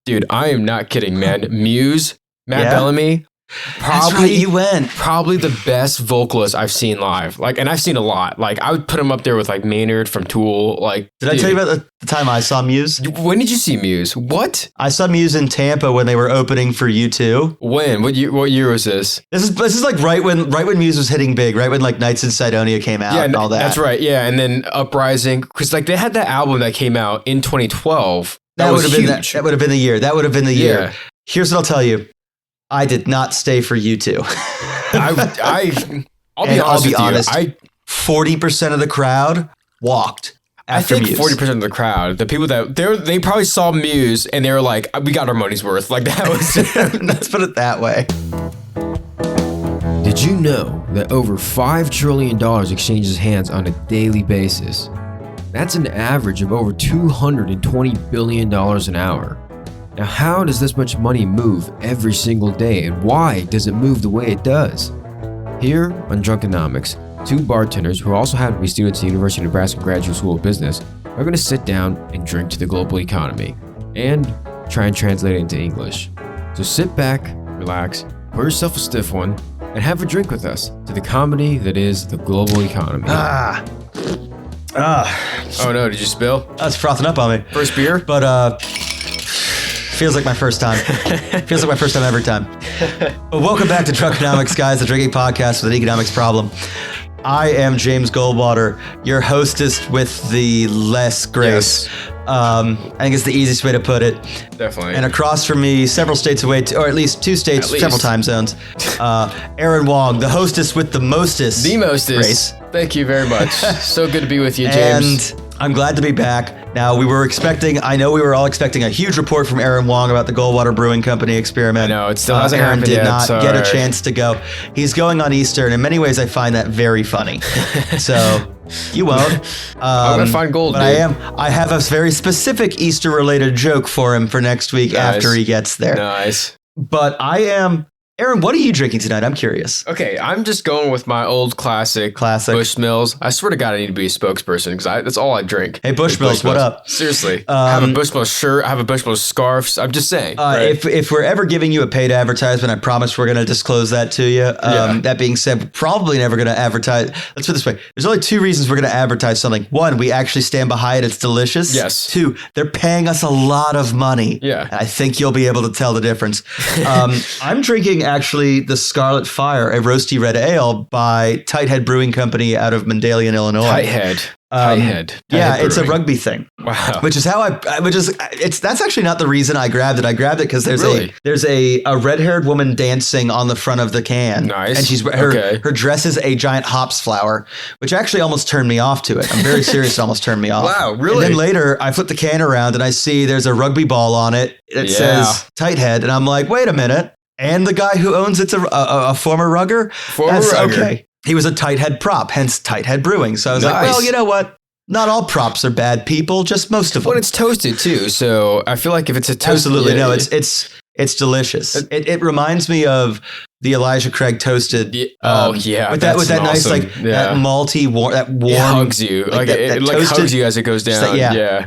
Dude, I am not kidding, man. Muse, Matt Bellamy. That's right, you went. Probably the best vocalist I've seen live. Like, and I've seen a lot. Like, I would put him up there with like Maynard from Tool. Like, Did I tell you about the time I saw Muse? When did you see Muse? What? I saw Muse in Tampa when they were opening for U2. When? What year was this? This is like right when Muse was hitting big, right when like Nights in Sidonia came out and all that. That's right. Yeah, and then Uprising, because like they had that album that came out in 2012. That was huge. That would have been the year. That would have been the year. Yeah. Here's what I'll tell you. I did not stay for U2. I'll be honest. 40% of the crowd walked after Muse. 40% of the crowd, the people that they probably saw Muse and they were like, we got our money's worth. Like that was. Let's put it that way. Did you know that over $5 trillion exchanges hands on a daily basis? That's an average of over $220 billion an hour. Now, how does this much money move every single day, and why does it move the way it does? Here on Drunkenomics, two bartenders who also happen to be students at the University of Nebraska Graduate School of Business are going to sit down and drink to the global economy and try and translate it into English. So sit back, relax, pour yourself a stiff one, and have a drink with us to the comedy that is the global economy. Oh no, did you spill? That's frothing up on me. First beer? But feels like my first time. Feels like my first time every time. But welcome back to Drunkenomics, guys, the drinking podcast with an economics problem. I am James Goldwater, your hostess with the less grace. Yes. I think it's the easiest way to put it. Definitely. And across from me, several states away, or at least two states, several time zones, Aaron Wong, the hostess with the mostest. The mostest. Grace. Thank you very much. So good to be with you, James. And I'm glad to be back. Now, we were all expecting a huge report from Aaron Wong about the Goldwater Brewing Company experiment. I know, it still hasn't Aaron happened did yet. not Sorry. get a chance to go. He's going on Easter, and in many ways, I find that very funny. So, you won't. I'm gonna find gold, but dude. I have a very specific Easter-related joke for him for next week after he gets there. Nice. But Aaron, what are you drinking tonight? I'm curious. Okay, I'm just going with my old classic Bushmills. I swear to God, I need to be a spokesperson because that's all I drink. Hey, Bushmills, what up? Seriously. I have a Bushmills shirt. I have a Bushmills scarf. I'm just saying. Right? If we're ever giving you a paid advertisement, I promise we're going to disclose that to you. That being said, we're probably never going to advertise. Let's put it this way. There's only two reasons we're going to advertise something. One, we actually stand behind it. It's delicious. Yes. Two, they're paying us a lot of money. Yeah. And I think you'll be able to tell the difference. I'm drinking actually the Scarlet Fire, a roasty red ale by Tighthead Brewing Company out of Mendalian, Illinois. Tighthead. Yeah, it's a rugby thing. Wow. That's actually not the reason I grabbed it. I grabbed it because there's a red-haired woman dancing on the front of the can. Nice. And her dress is a giant hops flower, which actually almost turned me off to it. I'm very serious. It almost turned me off. Wow, really? And then later I flip the can around and I see there's a rugby ball on it. It says Tighthead. And I'm like, wait a minute. And the guy who owns it's a former rugger? Okay. He was a Tighthead prop, hence Tighthead Brewing. So I was like, well, you know what? Not all props are bad people, just most of them. Well, it's toasted too, so I feel like if it's a toasted... Absolutely. No, it's delicious. It reminds me of the Elijah Craig toasted. With that nice, like, that malty, warm... It hugs you. It hugs you as it goes down.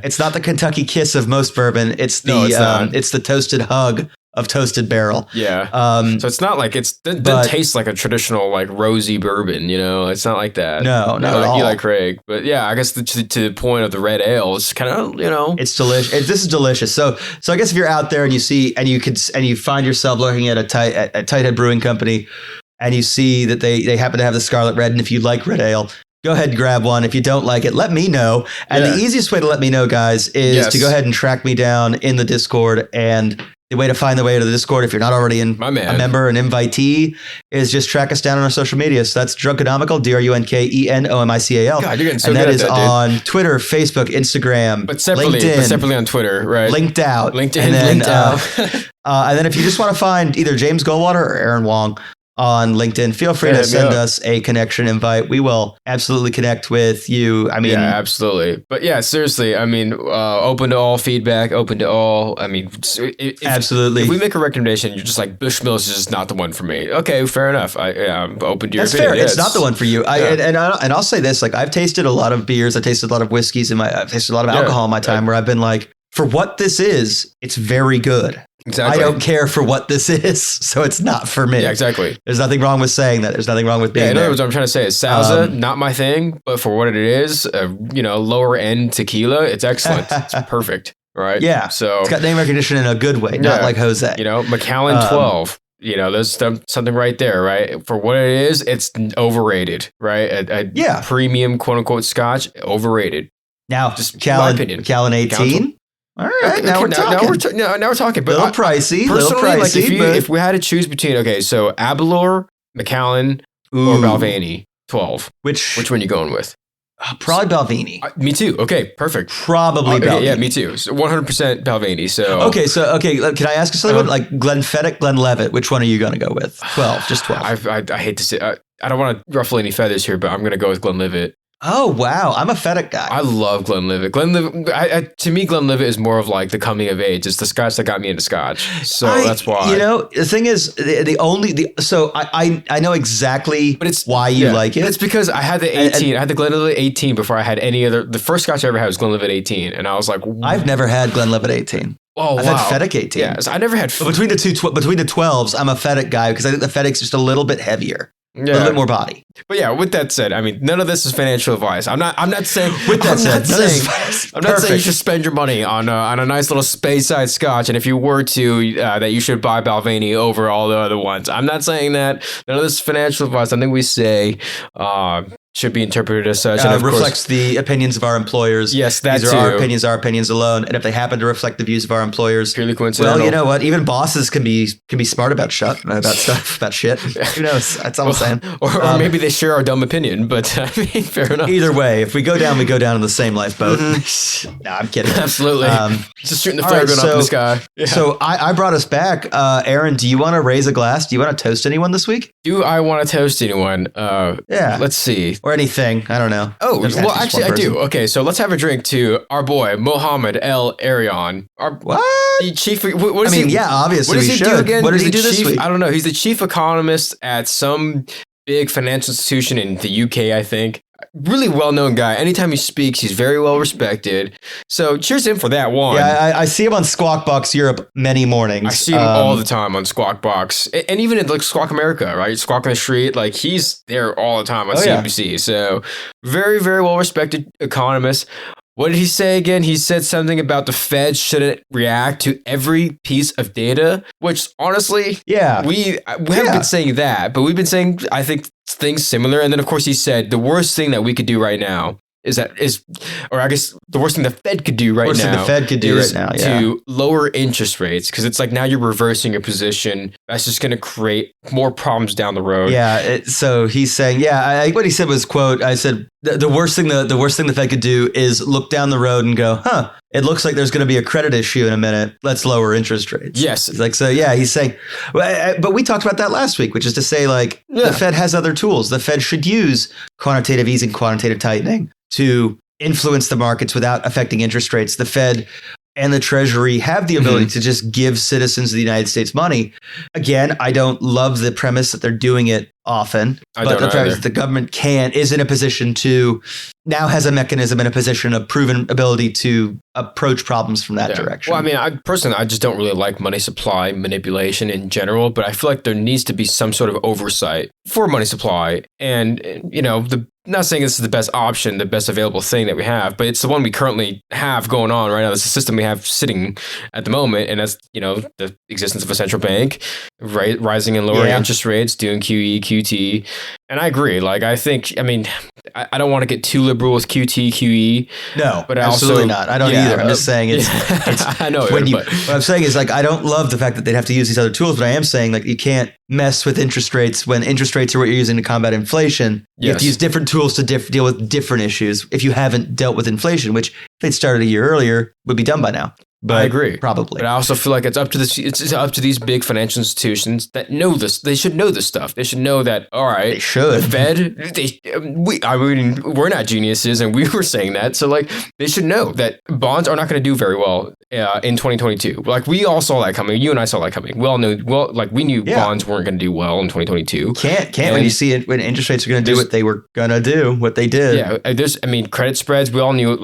It's not the Kentucky kiss of most bourbon. It's the toasted hug of toasted barrel. Yeah. So it's not like it doesn't taste like a traditional like rosy bourbon, you know? It's not like that. No, not at all. Eli Craig. But yeah, I guess to the point of the red ale, it's kind of, you know. It's delicious. This is delicious. So I guess if you're out there and you see and you find yourself looking at a Tighthead Brewing Company and you see that they happen to have the Scarlet Red, and if you like red ale, go ahead and grab one. If you don't like it, let me know. And the easiest way to let me know, guys, is to go ahead and track me down in the Discord. And the way to find the way to the Discord, if you're not already a member, an invitee, is just track us down on our social media. So that's Drunkenomical, Drunkenomical. God, you're getting so and good that is at that, on Twitter, Facebook, Instagram, but separately, LinkedIn, on Twitter, right? Linked out. And then if you just want to find either James Goldwater or Aaron Wong on LinkedIn, feel free to send us a connection invite. We will absolutely connect with you. I mean, yeah, absolutely. But yeah, seriously, I mean, open to all feedback, open to all. I mean, absolutely. If we make a recommendation, you're just like, Bushmills is just not the one for me. Okay, fair enough. I'm open to your opinion. That's fair. It's not the one for you. And I'll say this: like, I've tasted a lot of beers, I've tasted a lot of whiskeys, I've tasted a lot of alcohol in my time, where I've been like, for what this is, it's very good. Exactly. I don't care for what this is, so it's not for me. Yeah, exactly. There's nothing wrong with saying that. There's nothing wrong with being in there. other words, what I'm trying to say is salsa, not my thing, but for what it is, lower end tequila, it's excellent. It's perfect, right? Yeah. So it's got name recognition in a good way, not like Jose. Macallan 12. There's something right there, right? For what it is, it's overrated, right? A premium quote unquote Scotch, overrated. Now, just my opinion. Macallan 18. All right, now we're talking. Now we're talking. But little pricey. Like if we had to choose between, so Aberlour, Macallan, or Balvenie 12, which one are you going with? Probably Balvenie. Me too. Okay, perfect. Probably Balvenie. Yeah, me too. So 100% Balvenie. So okay. Can I ask you something? Like Glenfiddich, Glenlivet, which one are you going to go with? 12, just 12. I hate to say. I don't want to ruffle any feathers here, but I'm going to go with Glenlivet. Oh, wow. I'm a Feddick guy. I love Glenlivet. To me, Glenlivet is more of like the coming of age. It's the Scotch that got me into Scotch. So that's why. The thing is, so I know exactly why you like it. It's because I had the 18. I had the Glenlivet 18 before I had any other. The first Scotch I ever had was Glenlivet 18. And I was like, I've never had Glenlivet 18. Oh, I've had Feddick 18. Yeah, so I never had. But between the 12s, I'm a Feddick guy because I think the Feddick's just a little bit heavier. A little bit more body. But yeah, with that said, I mean, none of this is financial advice. I'm not saying with that said, I'm not saying you should spend your money on a nice little Speyside Scotch, and if you were to, that you should buy Balvenie over all the other ones. I'm not saying that. None of this is financial advice. I think we say should be interpreted as such. And reflects the opinions of our employers. Yes, that These are our opinions alone. And if they happen to reflect the views of our employers, purely coincidental. Well, you know what? Even bosses can be smart about stuff, about shit. Who knows? That's all I'm saying. Or maybe they share our dumb opinion, but I mean, fair enough. Either way, if we go down, we go down in the same lifeboat. No, I'm kidding. Absolutely. Just shooting the flare gun up in the sky. Yeah. So I brought us back. Aaron, do you want to raise a glass? Do you want to toast anyone this week? Do I want to toast anyone? Yeah. Let's see. Or anything. I don't know. Oh, well, actually, I do. Okay, so let's have a drink to our boy, Mohammed El Arian. What? The chief. What is he? Yeah, obviously. What does he do again? What did he do this week? I don't know. He's the chief economist at some big financial institution in the UK, I think. Really well-known guy. Anytime he speaks, he's very well respected. So cheers to him for that one. Yeah, I see him on Squawk Box Europe many mornings. I see him all the time on Squawk Box, and even in like Squawk America, right? Squawk on the Street, like he's there all the time on CNBC. Yeah. So very, very well respected economist. What did he say again? He said something about the Fed shouldn't react to every piece of data, which honestly, we haven't been saying that, but we've been saying, I think, things similar. And then, of course, he said the worst thing that we could do right now or I guess the worst thing the Fed could do right now. The Fed could do right now, to lower interest rates, because it's like now you're reversing your position. That's just going to create more problems down the road. Yeah. So he's saying, I think what he said was, quote, I said the worst thing the Fed could do is look down the road and go, it looks like there's going to be a credit issue in a minute. Let's lower interest rates. Yes. It's like, so yeah, he's saying, but we talked about that last week, which is to say, like, the Fed has other tools. The Fed should use quantitative easing, quantitative tightening to influence the markets without affecting interest rates. The Fed and the Treasury have the ability to just give citizens of the United States money. Again, I don't love the premise that they're doing it often, but the premise that the government is in a position to now has a mechanism and a position of proven ability to approach problems from that direction. Well, I mean, I just don't really like money supply manipulation in general, but I feel like there needs to be some sort of oversight for money supply. And, not saying this is the best option, the best available thing that we have, but it's the one we currently have going on right now. It's the system we have sitting at the moment. And that's, the existence of a central bank, right? Rising and lowering interest rates, doing QE, QT. And I agree. Like, I don't want to get too liberal with QT, QE. No, but absolutely not. I don't either. I'm just saying it's I know. What I'm saying is, like, I don't love the fact that they'd have to use these other tools, but I am saying, like, you can't mess with interest rates when interest rates are what you're using to combat inflation. You have to use different tools to deal with different issues if you haven't dealt with inflation, which if they'd started a year earlier would be done by now. But I agree. Probably. But I also feel like it's up to these big financial institutions that know this. They should know this stuff. They should know that, all right, They should. the Fed, we're not geniuses, and we were saying that. So, like, they should know that bonds are not going to do very well in 2022. Like, we all saw that coming. You and I saw that coming. We all knew, we knew bonds weren't going to do well in 2022. Can't when you see it, when interest rates are going to do what they were going to do, what they did. Yeah, credit spreads, we all knew,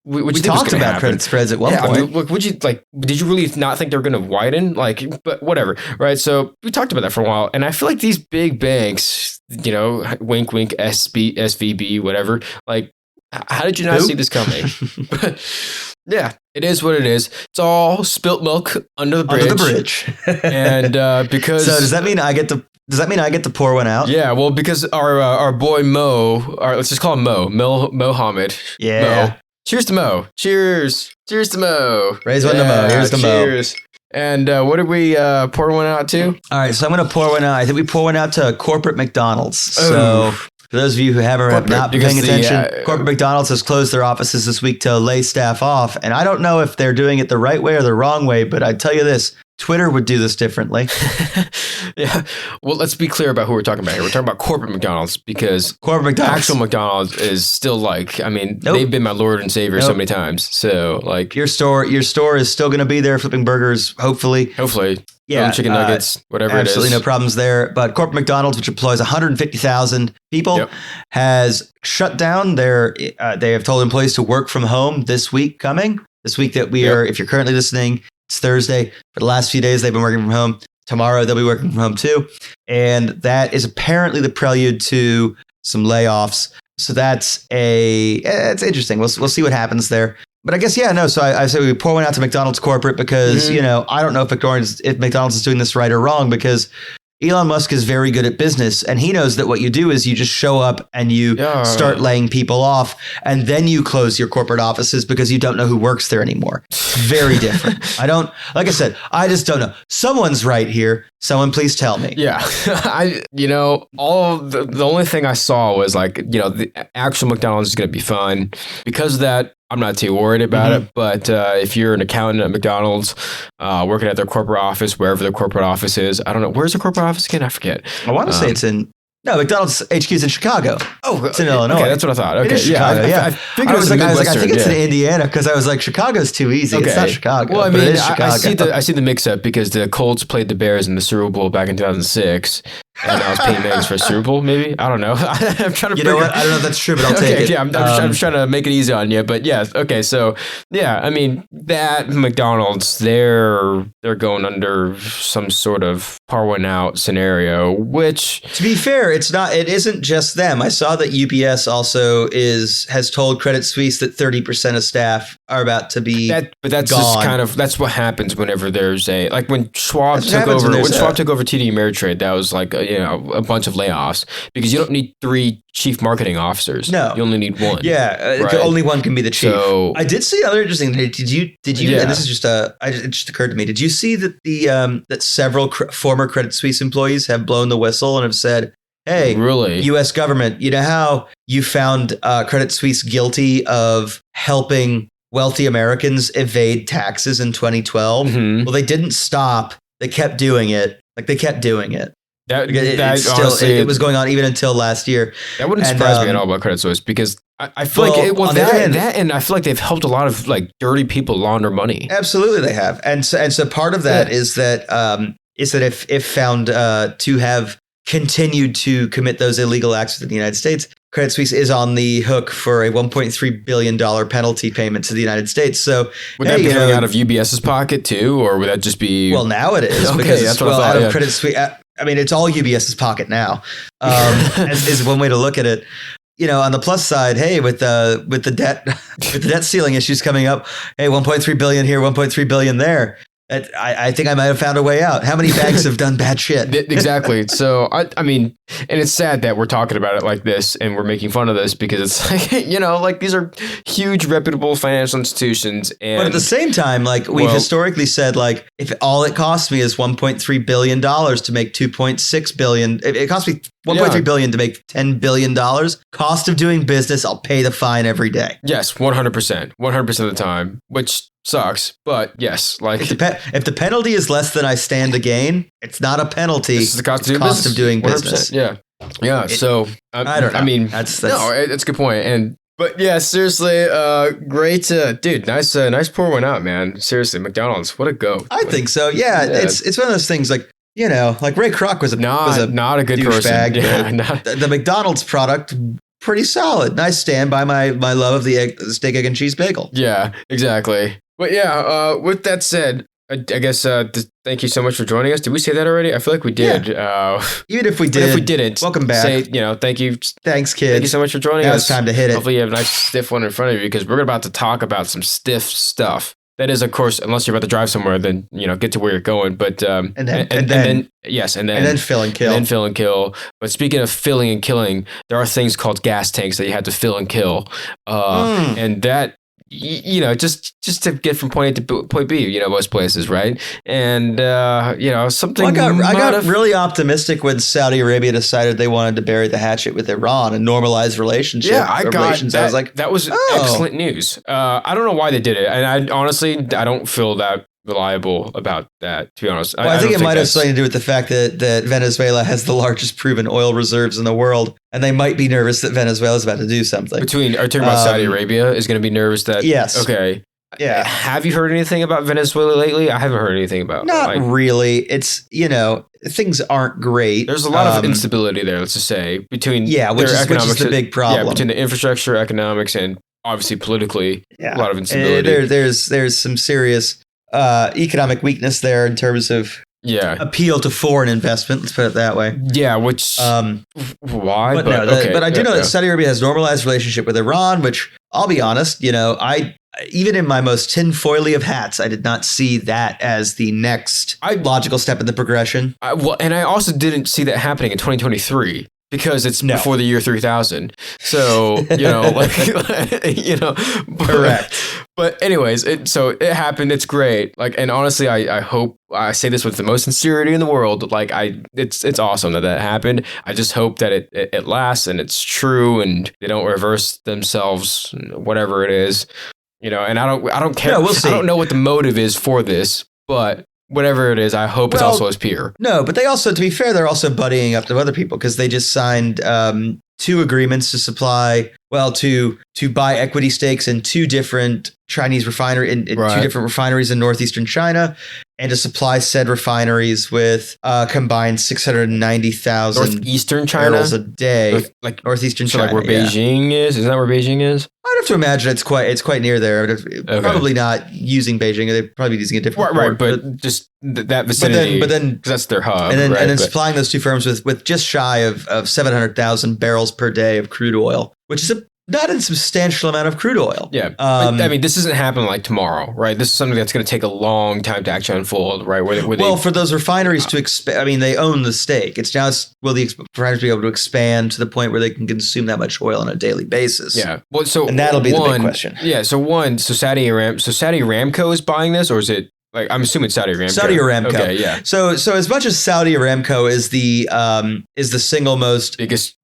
we talked about credit spreads at one point. Did you really not think they were going to widen? But whatever, right? So we talked about that for a while, and I feel like these big banks, wink, wink, SVB, whatever. Like, how did you not see this coming? But yeah, it is what it is. It's all spilt milk under the bridge. And because so does that mean I get to pour one out? Yeah, well, because our boy Mo, let's just call him Mohammed. Yeah. Mo. Cheers to Mo. Cheers to Mo. Raise one to Mo. Here's the Mo. Cheers. And what did we pour one out to? All right, so I'm going to pour one out. I think we pour one out to corporate McDonald's. So for those of you who have not been paying attention, corporate McDonald's has closed their offices this week to lay staff off. And I don't know if they're doing it the right way or the wrong way, but I tell you this, Twitter would do this differently. Yeah. Well, let's be clear about who we're talking about here. We're talking about corporate McDonald's because actual McDonald's is still they've been my Lord and Savior so many times. So your store is still going to be there flipping burgers, hopefully. Yeah, chicken nuggets, whatever it is. Absolutely no problems there. But corporate McDonald's, which employs 150,000 people, has shut down they have told employees to work from home this week that we are, if you're currently listening, it's Thursday. For the last few days, they've been working from home. Tomorrow, they'll be working from home too. And that is apparently the prelude to some layoffs. So it's interesting. We'll see what happens there. But I guess, so I say we pour one out to McDonald's corporate because, I don't know if McDonald's is doing this right or wrong because Elon Musk is very good at business, and he knows that what you do is you just show up and you start laying people off, and then you close your corporate offices because you don't know who works there anymore. Very different. Like I said, I just don't know. Someone's right here. Someone please tell me. Yeah. The only thing I saw was the actual McDonald's is going to be fun. Because of that, I'm not too worried about it. But if you're an accountant at McDonald's, working at their corporate office, wherever their corporate office is, I don't know. Where's the corporate office again? I forget. I want to say it's in... No, McDonald's HQ is in Chicago. Oh, it's in Illinois. Okay, that's what I thought. Okay, it is Chicago, I figured I think it's in Indiana because I was like, Chicago's too easy. Okay. It's not Chicago. Well, I mean, I see the mix-up because the Colts played the Bears in the Super Bowl back in 2006. And I was paying names for a Super Bowl, maybe? I don't know. I'm trying to You know what? I don't know if that's true, but I'll take it. Yeah, I'm trying to make it easy on you. But yes, okay. So, yeah, I mean, that McDonald's, they're going under some sort of par one out scenario, which... To be fair, it isn't just them. I saw that UBS also has told Credit Suisse that 30% of staff are about to be But that's gone. just kind of, that's what happens whenever there's when Schwab took over TD Ameritrade, that was a bunch of layoffs because you don't need 3 chief marketing officers. No, you only need 1. Yeah, right? Only 1 can be the chief. So, I did see another interesting thing. Did you? Yeah. And this is it just occurred to me. Did you see that that several former Credit Suisse employees have blown the whistle and have said, "Hey, really? U.S. government, you know how you found Credit Suisse guilty of helping wealthy Americans evade taxes in 2012? Mm-hmm. Well, they didn't stop. They kept doing it. They kept doing it." Honestly, it was going on even until last year. That wouldn't surprise me at all about Credit Suisse because I feel and I feel like they've helped a lot of dirty people launder money. Absolutely, they have, and so part of that is that if found to have continued to commit those illegal acts within the United States, Credit Suisse is on the hook for a $1.3 billion penalty payment to the United States. So would that be coming out of UBS's pocket too, or would that just be? Well, now it is because that's what I thought. Out of Credit Suisse. I mean, it's all UBS's pocket now. Is one way to look at it. On the plus side, hey, with the debt ceiling issues coming up, hey, 1.3 billion here, 1.3 billion there. I think I might have found a way out. How many banks have done bad shit? Exactly. So, I mean, and it's sad that we're talking about it like this and we're making fun of this because it's these are huge reputable financial institutions. But at the same time, we've historically said, if all it costs me is $1.3 billion to make $2.6 billion, it costs me 1.3 billion to make $10 billion. Cost of doing business, I'll pay the fine every day. Yes, 100%. 100% of the time, which sucks, but yes. Like if the penalty is less than I stand to gain, it's not a penalty. It's the cost of doing business. Yeah. Yeah. So I don't know. I mean, that's no, it's a good point. But yeah, seriously, great, dude. Nice pour one out, man. Seriously, McDonald's, what a go. I think so. Yeah, it's one of those things like, you know, like Ray Kroc was not a good person. Yeah, the McDonald's product, pretty solid. Nice stand by my love of the steak, egg, and cheese bagel. Yeah, exactly. But yeah, with that said, I guess thank you so much for joining us. Did we say that already? I feel like we did. Yeah. Even if we did, if we didn't, welcome back. Say, thank you. Thanks, kids. Thank you so much for joining us. Now it's time to hit it. Hopefully you have a nice stiff one in front of you because we're about to talk about some stiff stuff. That is, of course, unless you're about to drive somewhere, then get to where you're going. But and then fill and kill. And then fill and kill. But speaking of filling and killing, there are things called gas tanks that you have to fill and kill, and that. Just to get from point A to point B, most places, right? And something. I got really optimistic when Saudi Arabia decided they wanted to bury the hatchet with Iran and normalize relations. Yeah, I was like, that was excellent news. I don't know why they did it, and I honestly don't feel that reliable about that, to be honest. Well, I think it might have something to do with the fact that Venezuela has the largest proven oil reserves in the world, and they might be nervous that Venezuela is about to do something. Are you talking about Saudi Arabia is going to be nervous that? Yes. Okay. Yeah. Have you heard anything about Venezuela lately? I haven't heard anything about. Not really. It's things aren't great. There's a lot of instability there. Let's just say between which is the big problem. Yeah, between the infrastructure, economics, and obviously politically, a lot of instability. There's some serious economic weakness there in terms of appeal to foreign investment. Let's put it that way. Yeah, which why? But I do know that Saudi Arabia has normalized relationship with Iran, which I'll be honest, I even in my most tinfoily of hats, I did not see that as the next logical step in the progression. And I also didn't see that happening in 2023. Because it's before the year 3000. So, correct. But anyways, it happened. It's great. And honestly, I hope I say this with the most sincerity in the world. It's awesome that happened. I just hope that it lasts and it's true and they don't reverse themselves, whatever it is, and I don't care. We'll see. I don't know what the motive is for this, but whatever it is, I hope it's also as pure. No, but they also, to be fair, they're also buddying up to other people because they just signed 2 agreements to buy equity stakes in 2 different Chinese refineries in 2 different refineries in northeastern China, and to supply said refineries with combined 690,000 northeastern China barrels a day. Northeastern China, where Beijing is. Isn't that where Beijing is? I'd have to imagine it's quite near there. Okay. Probably not using Beijing. They'd probably be using a different port, but just that vicinity. But then because that's their hub. And then supplying those 2 firms with just shy of 700,000 barrels per day of crude oil, which is not a substantial amount of crude oil. Yeah. This isn't happening tomorrow, right? This is something that's going to take a long time to actually unfold, right? For those refineries to expand, they own the stake. Will the refineries be able to expand to the point where they can consume that much oil on a daily basis? Yeah. And that'll be the big question. Yeah. So Saudi Aramco is buying this, or is it? I'm assuming Saudi Aramco. Saudi Aramco. Okay, yeah. So as much as Saudi Aramco is the single biggest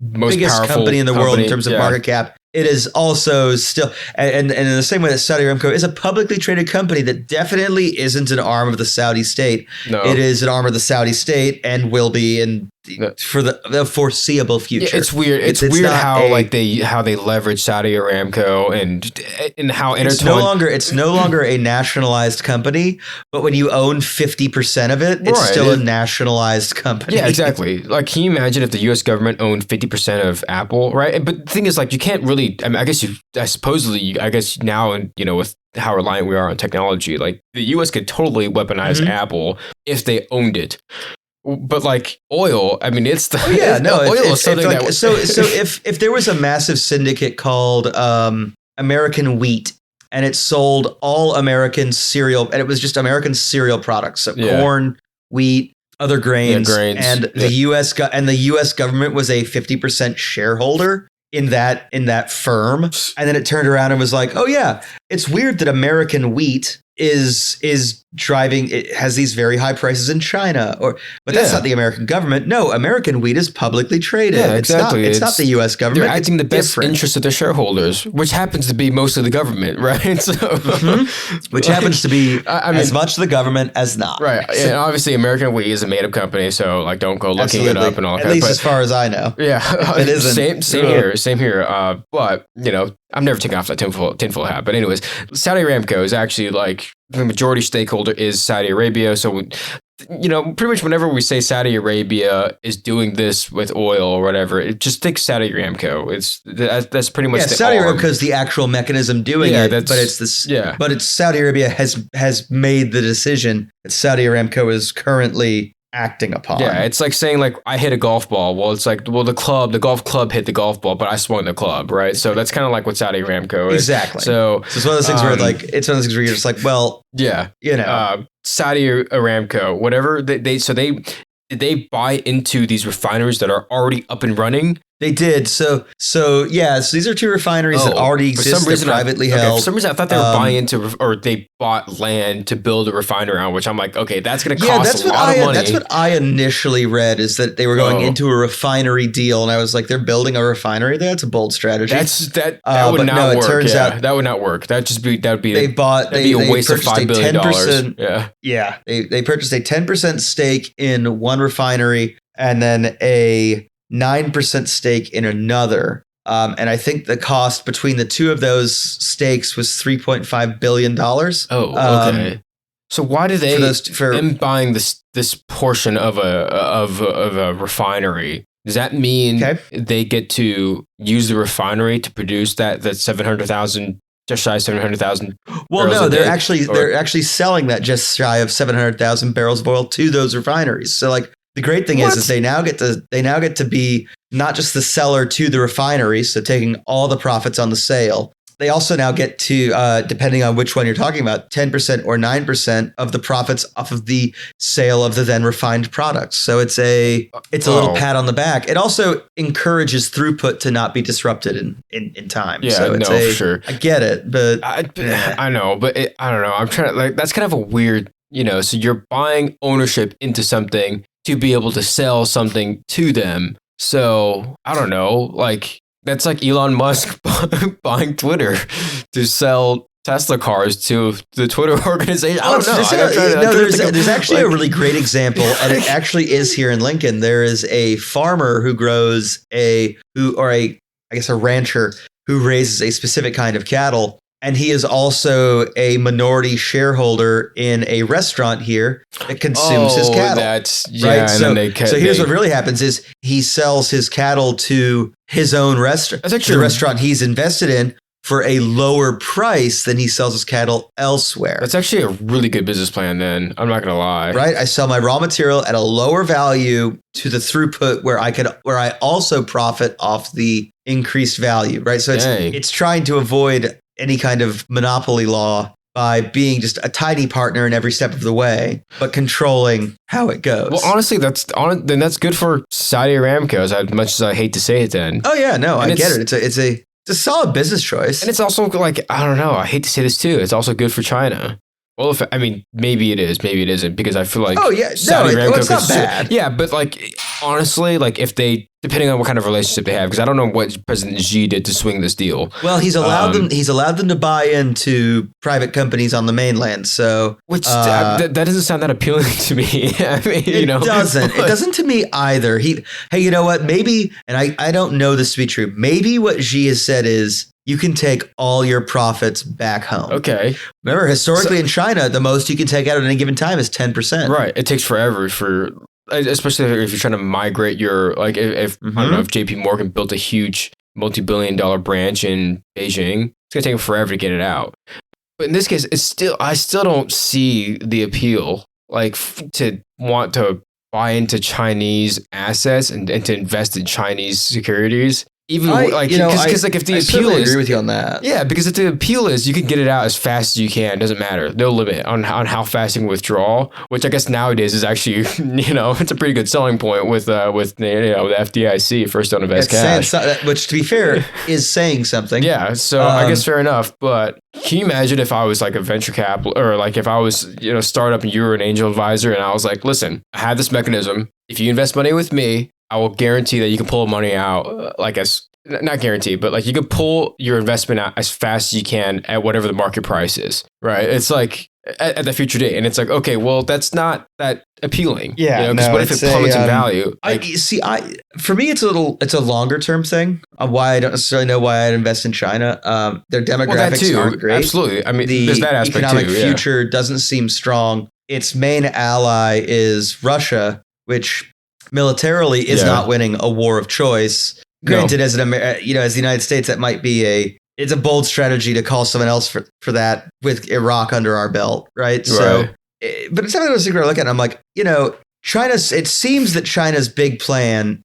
company in the world in terms of market cap, it is also still, and in the same way that Saudi Aramco is a publicly traded company that definitely isn't an arm of the Saudi state. No. It is an arm of the Saudi state and will be for the foreseeable future. Yeah, it's weird. It's weird how they leverage Saudi Aramco and how intertwined. It's no longer a nationalized company, but when you own 50% of it, it's still a nationalized company. Yeah, exactly. Can you imagine if the U.S. government owned 50% of Apple, right? But the thing is, you can't really. I guess now, with how reliant we are on technology, the U.S. could totally weaponize Apple if they owned it. But oil, it's the oil is something if there was a massive syndicate called American Wheat, and it sold all American cereal, and it was just American cereal products, so corn, wheat, other grains, and the U.S. government was a 50% shareholder in that firm, and then it turned around and was like, oh yeah, it's weird that American Wheat is driving. It has these very high prices in China, but that's not the American government. No, American wheat is publicly traded. Yeah, exactly. It's not the U.S. government. They're acting the best interest of their shareholders, which happens to be most of the government, right? So, which happens to be as much the government as not. Right. And obviously, American wheat is a made-up company, so like don't go looking it up and all that. At least as far as I know. Yeah, it isn't. Same here. But I'm never taking off that tinfoil hat. But anyways, Saudi Aramco is actually like the majority stakeholder is Saudi Arabia. So, pretty much whenever we say Saudi Arabia is doing this with oil or whatever, it just think Saudi Aramco. That's pretty much Saudi Aramco is the actual mechanism doing it. But it's this. Yeah. But it's Saudi Arabia has made the decision that Saudi Aramco is currently acting upon. Yeah, it's like saying like I hit a golf ball. Well, it's like the golf club hit the golf ball, but I swung the club, right? So that's kind of like what Saudi Aramco is. Exactly. So it's one of those things where like it's one of those things where you're just like, well, yeah, Saudi Aramco, whatever they buy into these refineries that are already up and running. They did. So these are two refineries that already exist. They're privately held. For some reason, I thought they were buying into, or they bought land to build a refinery on, which I'm like, okay, that's going to cost a lot of money. That's what I initially read, is that they were going into a refinery deal, and I was like, they're building a refinery. That's a bold strategy. That would not work. It turns out that would not work. That'd be a waste of $5 billion. Yeah. They purchased a 10% stake in one refinery, and then a 9% stake in another. And I think the cost between the two of those stakes was $3.5 billion. Oh, okay. So why do them buying this portion of a refinery? Does that mean they get to use the refinery to produce that 700,000, just shy of 700,000? Well, no, they're actually selling that just shy of 700,000 barrels of oil to those refineries. So like, the great thing is they now get to be not just the seller to the refinery, so taking all the profits on the sale. They also now get to, depending on which one you're talking about, 10% or 9% of the profits off of the sale of the then refined products. So it's a little pat on the back. It also encourages throughput to not be disrupted in time. Yeah, so for sure. I get it, but I know, but I don't know. I'm trying to like, that's kind of a weird, so you're buying ownership into something to be able to sell something to them. So I don't know, like that's like Elon Musk buying Twitter to sell Tesla cars to the Twitter organization. I don't know. There's actually a really great example, and it actually is here in Lincoln. There is a farmer who grows a rancher who raises a specific kind of cattle. And he is also a minority shareholder in a restaurant here that consumes his cattle. Right. So here's what really happens is he sells his cattle to his own restaurant. That's actually the restaurant he's invested in for a lower price than he sells his cattle elsewhere. That's actually a really good business plan then. I'm not going to lie. Right? I sell my raw material at a lower value to the throughput where I also profit off the increased value, right? So it's trying to avoid any kind of monopoly law by being just a tiny partner in every step of the way, but controlling how it goes. Well, honestly, then that's good for Saudi Aramco, as much as I hate to say it then. Oh yeah, no, I get it. It's a solid business choice. And it's also like, I don't know, I hate to say this too, it's also good for China. Well, maybe it is, maybe it isn't, because I feel like Saudi Aramco it's not bad. Yeah, but like honestly, like if they, depending on what kind of relationship they have, because I don't know what President Xi did to swing this deal. Well, he's allowed them. He's allowed them to buy into private companies on the mainland. So, which that doesn't sound that appealing to me. I mean, it doesn't. It doesn't to me either. Hey, you know what? Maybe, and I don't know this to be true. Maybe what Xi has said is, you can take all your profits back home. Okay. Remember, historically in China, the most you can take out at any given time is 10%. Right. It takes forever especially if you're trying to migrate your, like if I don't know, if JP Morgan built a huge multi-billion-dollar branch in Beijing, it's going to take them forever to get it out. But in this case, I still don't see the appeal, like to want to buy into Chinese assets and to invest in Chinese securities. even like because like if the appeal is, agree with you on that. Yeah, because if the appeal is you can get it out as fast as you can, it doesn't matter, no limit on how fast you can withdraw, which I guess nowadays is actually it's a pretty good selling point with the FDIC, first don't invest cash, which to be fair is saying something. Yeah, so I guess fair enough. But can you imagine if I was like a venture capital, or like if I was startup and you were an angel advisor, and I was like, listen, I have this mechanism. If you invest money with me, I will guarantee that you can pull money out not guarantee, but like you can pull your investment out as fast as you can at whatever the market price is, right? It's like at the future date, and it's like, okay, well, that's not that appealing. Yeah, because what if it plummets in value? For me, it's a longer term thing. Why I don't necessarily know why I'd invest in China. Their demographics aren't great. Absolutely, I mean, there's that aspect too. The economic future doesn't seem strong. Its main ally is Russia, which militarily is not winning a war of choice. Granted, as the United States, that might be it's a bold strategy to call someone else for that with Iraq under our belt, right? So, but it's something I was looking at, and I'm like, it seems that China's big plan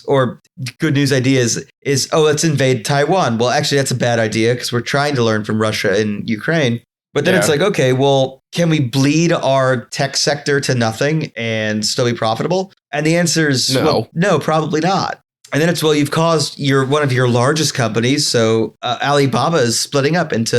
or good news idea is, let's invade Taiwan. Well, actually, that's a bad idea because we're trying to learn from Russia and Ukraine. But then it's like, okay, well, can we bleed our tech sector to nothing and still be profitable? And the answer is no, probably not. And then it's, you've caused one of your largest companies. So Alibaba is splitting up into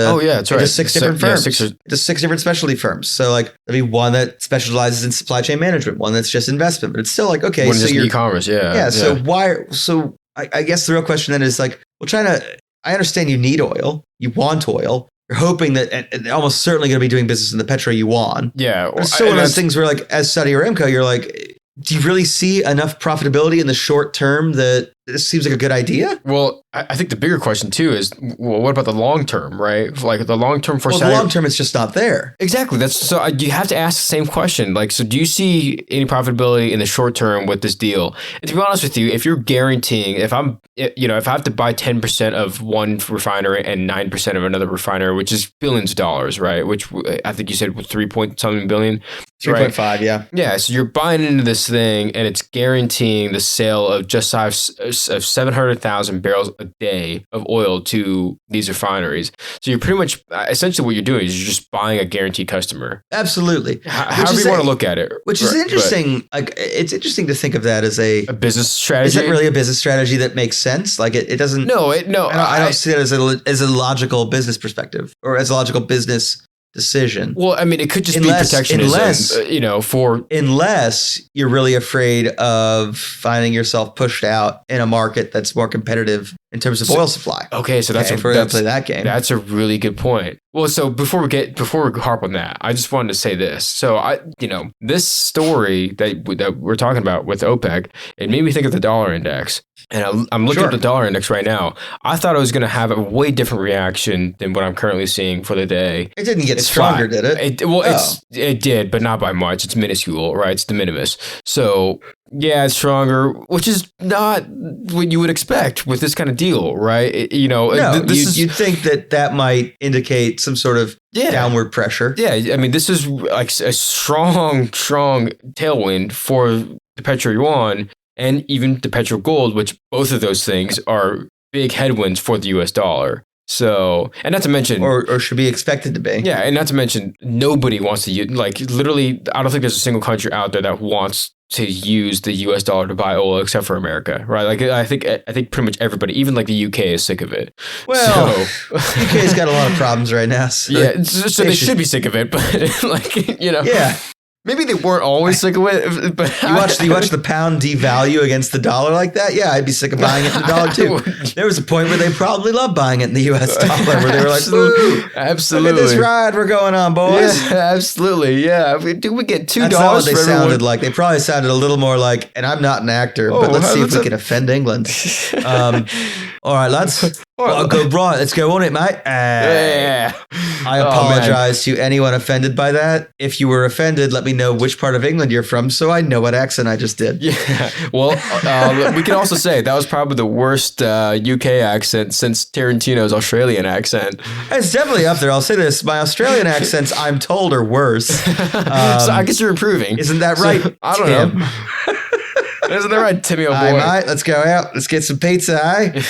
6 different firms, into 6 different specialty firms. So like there'll be one that specializes in supply chain management, one that's just investment. But it's still like, okay, one so you're e-commerce, So why? So I guess the real question then is like, well, China, I understand you need oil, you want oil. You're hoping that, and almost certainly going to be doing business in the petro yuan. Yeah. But it's still one of those things where, like, as Saudi Aramco, you're like, do you really see enough profitability in the short term that this seems like a good idea? Well, I think the bigger question too is, well, what about the long term, right? Like the long term for Saudi. The long term, it's just not there. Exactly. You have to ask the same question. Like, so do you see any profitability in the short term with this deal? And to be honest with you, if you're guaranteeing, if I have to buy 10% of one refinery and 9% of another refinery, which is billions of dollars, right? Which I think you said was 3-point-something billion. 3.5, right? Yeah. Yeah. So you're buying into this thing, and it's guaranteeing the sale of just of 700,000 barrels a day of oil to these refineries. So you're pretty much, essentially what you're doing is you're just buying a guaranteed customer. Absolutely. However you want to look at it. Which is interesting. Like, it's interesting to think of that as a business strategy. Is that really a business strategy that makes sense? Like it doesn't. No. I don't see that as a logical business perspective or as a logical business decision. Well, I mean, it could just be protectionism, unless you're really afraid of finding yourself pushed out in a market that's more competitive in terms of oil supply. Okay, so that's play that game. That's a really good point. Well, so before we harp on that, I just wanted to say this. So this story that we're talking about with OPEC, it made me think of the dollar index. And I'm looking at the dollar index right now. I thought I was going to have a way different reaction than what I'm currently seeing for the day. It didn't get stronger, did it? It did, but not by much. It's minuscule, right? It's de minimis. So yeah, it's stronger, which is not what you would expect with this kind of deal, right? You'd think that might indicate some sort of downward pressure. Yeah, I mean, this is like a strong tailwind for the petro yuan and even the petro gold, which both of those things are big headwinds for the US dollar. So, and not to mention, or should be expected to be. Yeah, and not to mention, nobody wants to use, like, literally, I don't think there's a single country out there that wants to use the US dollar to buy oil except for America, right? Like, I think pretty much everybody, even like the UK, is sick of it. Well, UK's got a lot of problems right now. So they should be sick of it, but yeah. Maybe they weren't always sick of it, but you watch the pound devalue against the dollar like that. Yeah, I'd be sick of buying it in the dollar too. There was a point where they probably loved buying it in the U.S. dollar, where they were like, absolutely, look at this ride we're going on, boys. Yeah, absolutely, yeah. We get $2 That's not what they for sounded like. They probably sounded a little more like, and I'm not an actor, but let's see if we can offend England. All right, lads. Let's go on it, mate. I apologize to anyone offended by that. If you were offended, let me know which part of England you're from so I know what accent I just did. Yeah. Well, we can also say that was probably the worst UK accent since Tarantino's Australian accent. It's definitely up there. I'll say this. My Australian accents, I'm told, are worse. So I guess you're improving. Isn't that right? I don't know. Isn't that right, Timmy, old boy? Hi, mate. Let's go out. Let's get some pizza, eh?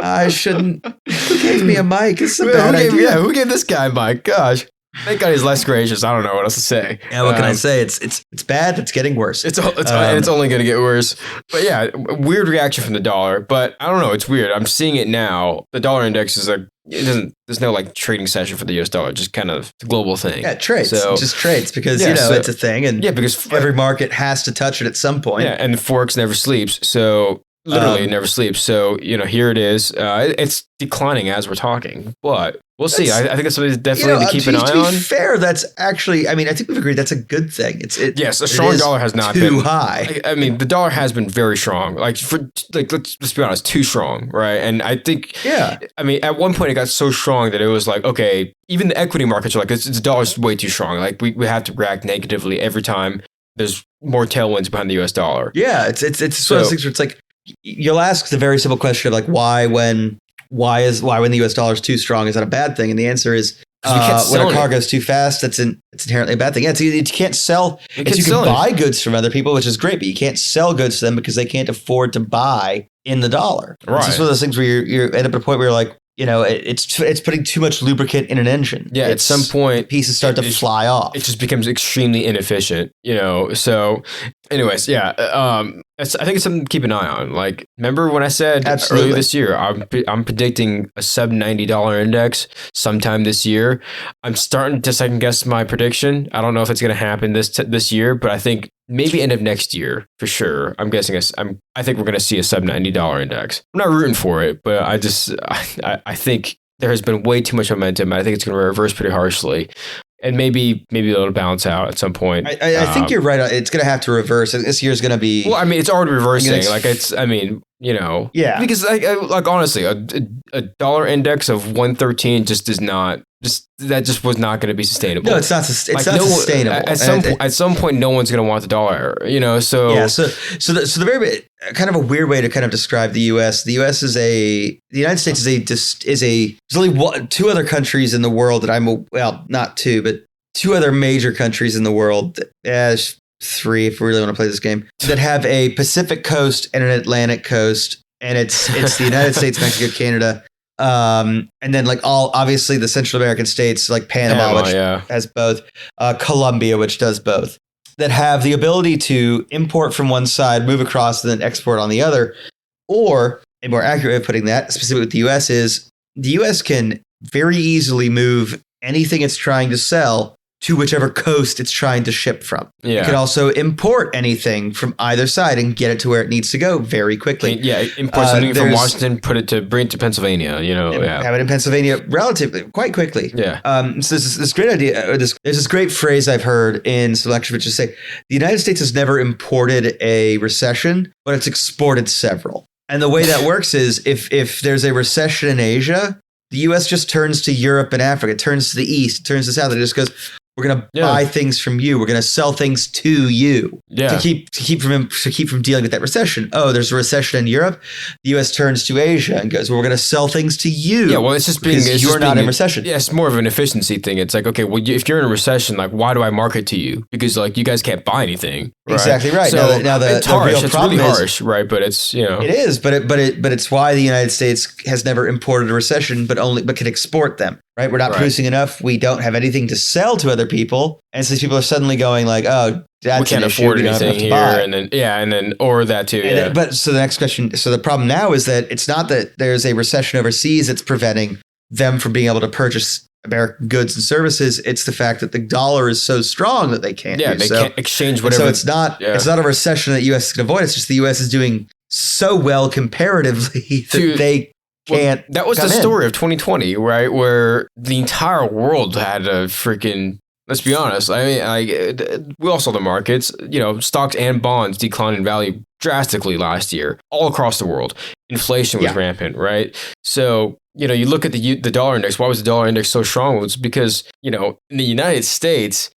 I shouldn't. Who gave me a mic? It's a bad idea. Who gave this guy a mic? Gosh. Thank God he's less gracious. I don't know what else to say. Yeah, what can I say? It's bad. It's getting worse. It's only going to get worse. But yeah, weird reaction from the dollar. But I don't know. It's weird. I'm seeing it now. The dollar index is there's no like trading session for the US dollar. Just kind of the global thing. Yeah, trades. So, just trades because it's a thing, and because every market has to touch it at some point. Yeah, and Forex never sleeps. So literally it never sleeps. So here it is. It's declining as we're talking, but we'll see. I think it's something definitely to keep an eye on. To be fair, that's actually. I mean, I think we've agreed that's a good thing. Yes, a strong dollar has not been too high. I mean, the dollar has been very strong. Let's be honest, too strong, right? And I think, I mean, at one point it got so strong that it was like, okay, even the equity markets are like, the dollar's way too strong. Like we have to react negatively every time there's more tailwinds behind the U.S. dollar. Yeah, it's one of those things where it's like you'll ask the very simple question of like why when the U.S. dollar is too strong is that a bad thing? And the answer is when a car goes too fast, it's inherently a bad thing. Yeah, you can't sell. You can buy goods from other people, which is great, but you can't sell goods to them because they can't afford to buy in the dollar. Right. It's just one of those things where you're end up at a point where you're like, it's putting too much lubricant in an engine. Yeah, at some point, pieces start to fly off. It just becomes extremely inefficient, So, anyways, I think it's something to keep an eye on. Like, remember when I said earlier this year, I'm predicting a sub-$90 index sometime this year. I'm starting to second guess my prediction. I don't know if it's going to happen this year, but I think maybe end of next year for sure. I'm guessing I think we're going to see a sub-$90 index. I'm not rooting for it, but I think there has been way too much momentum. I think it's going to reverse pretty harshly. And maybe it'll balance out at some point. I think you're right. It's going to have to reverse. This year's going to be. Well, I mean, it's already reversing. Yeah. Because like honestly, a dollar index of 113 just does not. That just was not going to be sustainable. No, it's not. It's not sustainable. At some point, no one's going to want the dollar. So yeah. So the very kind of a weird way to kind of describe the U.S. The U.S. the United States there's only two other countries in the world that not two, but two other major countries in the world. Three, if we really want to play this game, that have a Pacific coast and an Atlantic coast, and it's the United States, Mexico, Canada. And then obviously the Central American states like Panama which has both, Colombia, which does both, that have the ability to import from one side, move across, and then export on the other. Or a more accurate way of putting that, specifically with the US, is the US can very easily move anything it's trying to sell to whichever coast it's trying to ship from. Yeah. It can also import anything from either side and get it to where it needs to go very quickly. Import something from Washington, bring it to Pennsylvania, Have it in Pennsylvania relatively, quite quickly. Yeah. So this great idea, there's this great phrase I've heard in selection, which is say, the United States has never imported a recession, but it's exported several. And the way that works is if there's a recession in Asia, the U.S. just turns to Europe and Africa, it turns to the East, it turns to the South, it just goes, we're going to buy things from you. We're going to sell things to you to keep from dealing with that recession. Oh, there's a recession in Europe. The U.S. turns to Asia and goes, well, we're going to sell things to you. Yeah, well, it's just you're not in recession. Yeah, it's more of an efficiency thing. It's like, okay, well, if you're in a recession, like, why do I market to you? Because you guys can't buy anything. Right? Exactly right. So now the real problem really harsh, right? But it's it is, but it's why the United States has never imported a recession, but can export them. Right, we're not producing enough. We don't have anything to sell to other people, and so these people are suddenly going like, "Oh, that's we can't afford anything here," and then or that too. Yeah. But so the next question. So the problem now is that it's not that there's a recession overseas that's preventing them from being able to purchase American goods and services. It's the fact that the dollar is so strong that they can't. Yeah, they can't exchange whatever. So it's not a recession that U.S. can avoid. It's just the U.S. is doing so well comparatively that they. That was the story of 2020, right? Where the entire world had a freaking. Let's be honest. I mean, we all saw the markets. Stocks and bonds declined in value drastically last year, all across the world. Inflation was rampant, right? So you look at the dollar index. Why was the dollar index so strong? It was because in the United States.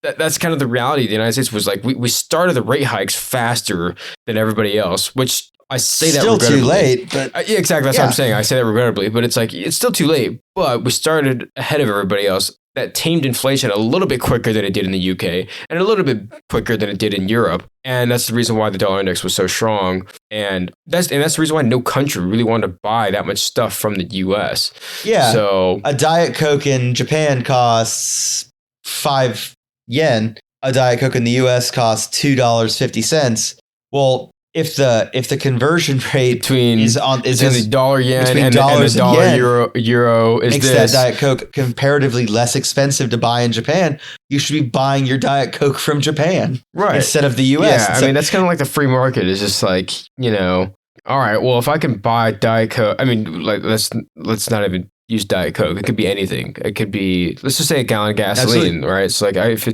That's kind of the reality. The United States was like we started the rate hikes faster than everybody else, which I say that Still too regrettably. late, but Yeah, exactly. That's what I'm saying. I say that regrettably, but it's like it's still too late. But we started ahead of everybody else. That tamed inflation a little bit quicker than it did in the UK, and a little bit quicker than it did in Europe. And that's the reason why the dollar index was so strong. And that's the reason why no country really wanted to buy that much stuff from the US. yeah. So A Diet Coke in Japan costs 5 yen. A Diet Coke in the US costs $2.50. Well, if the conversion rate between is the dollar yen between and dollars the and dollar yen, euro is makes this. that Diet Coke comparatively less expensive to buy in Japan, you should be buying your Diet Coke from Japan Right. instead of the US. Yeah, I mean, that's kind of like the free market. It's just like, all right, well, if I can buy Diet Coke, I mean, like, let's not even use Diet Coke. It could be anything. It could be, let's just say a gallon of gasoline, Absolutely. right? So like, if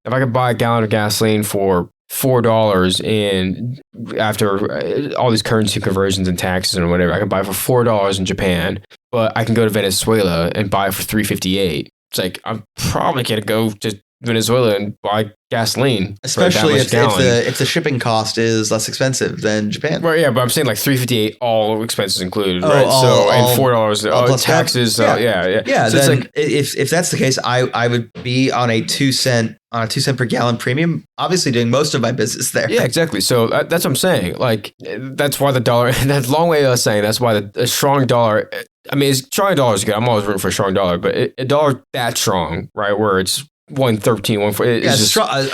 I could buy a gallon of gasoline for $4 and after all these currency conversions and taxes and whatever, I can buy it for $4 in Japan, but I can go to Venezuela and buy it for $3.58. It's like, I'm probably going to go to Venezuela and buy gasoline, especially if the shipping cost is less expensive than Japan. Right, yeah, but I'm saying like $3.58, all expenses included, Oh, right? all and $4, plus taxes. yeah. Yeah. So then it's like, if that's the case, I would be on a 2 cent per gallon premium. Obviously, doing most of my business there. yeah, exactly. So that's what I'm saying. Like, that's why the dollar. That's a long way of saying that's why a strong dollar. I mean, strong dollar is good. I'm always rooting for a strong dollar, but a dollar that strong, right, where it's 113, 114.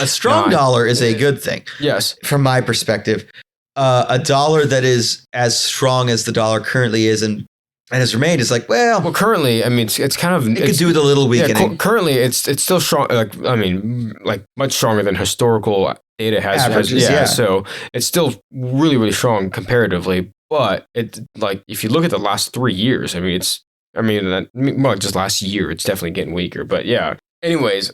A strong dollar is a good thing. Yes, from my perspective, a dollar that is as strong as the dollar currently is and has remained is like, well, currently, I mean, it's kind of it could do with a little weakening. Yeah, currently, it's still strong. Like, I mean, like much stronger than historical data has. Averages, yeah, so it's still really, really strong comparatively. But it, like, if you look at the last 3 years, I mean, well, just last year, it's definitely getting weaker. But yeah. Anyways,